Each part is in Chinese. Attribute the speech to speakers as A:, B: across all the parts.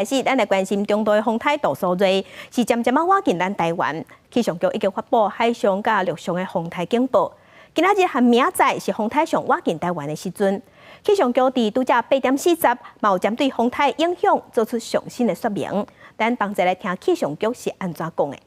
A: 开始，咱来关心中度的风台度数热是渐渐靠近咱台湾。气象局已经发布海上甲陆上的风台警报。今仔日和明仔载是风台上靠近台湾的时阵。气象局伫拄则8:40，嘛有针对风台影响做出上新的说明。咱同齐来听气象局是安怎讲的。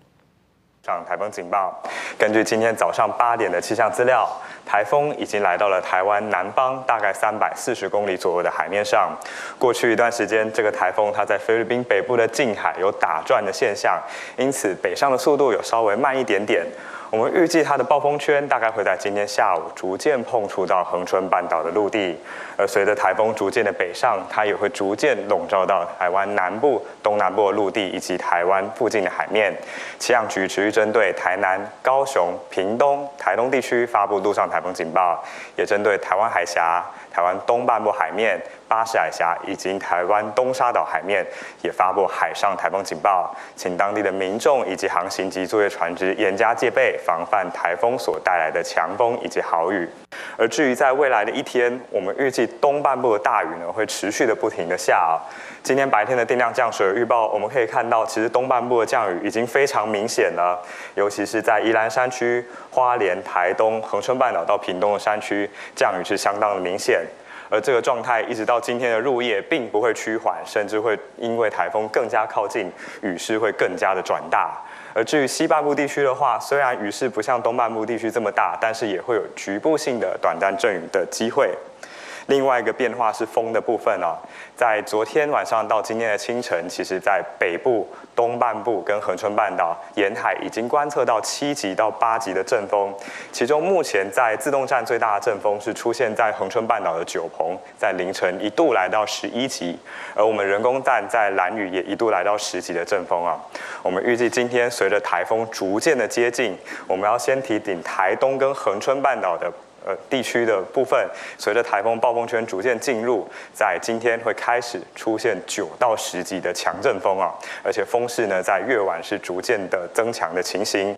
B: 上台风警报。根据今天早上8点的气象资料，台风已经来到了台湾南方大概340公里左右的海面上。过去一段时间，这个台风它在菲律宾北部的近海有打转的现象，因此北上的速度有稍微慢一点点。我们预计它的暴风圈大概会在今天下午逐渐碰触到恒春半岛的陆地，而随着台风逐渐的北上，它也会逐渐笼罩到台湾南部、东南部的陆地以及台湾附近的海面。气象局持续针对台南、高雄、屏东、台东地区发布陆上台风警报，也针对台湾海峡、台湾东半部海面、巴士海峡以及台湾东沙岛海面也发布海上台风警报，请当地的民众以及航行及作业船只严加戒备，防范台风所带来的强风以及豪雨。而至于在未来的一天，我们预计东半部的大雨呢会持续的不停的下。今天白天的定量降水预报，我们可以看到，其实东半部的降雨已经非常明显了，尤其是在宜兰山区、花莲、台东、恒春半岛到屏东的山区，降雨是相当的明显。而这个状态一直到今天的入夜，并不会趋缓，甚至会因为台风更加靠近，雨势会更加的转大。而至于西半部地区的话，虽然雨势不像东半部地区这么大，但是也会有局部性的短暂阵雨的机会。另外一个变化是风的部分哦，在昨天晚上到今天的清晨，其实在北部、东半部跟恒春半岛沿海已经观测到7级到8级的阵风，其中目前在自动站最大的阵风是出现在恒春半岛的九鹏，在凌晨一度来到11级，而我们人工站在兰屿也一度来到10级的阵风啊。我们预计今天随着台风逐渐的接近，我们要先提醒台东跟恒春半岛的地区的部分，随着台风暴风圈逐渐进入，在今天会开始出现9到10级的强阵风啊，而且风势呢在越晚是逐渐的增强的情形。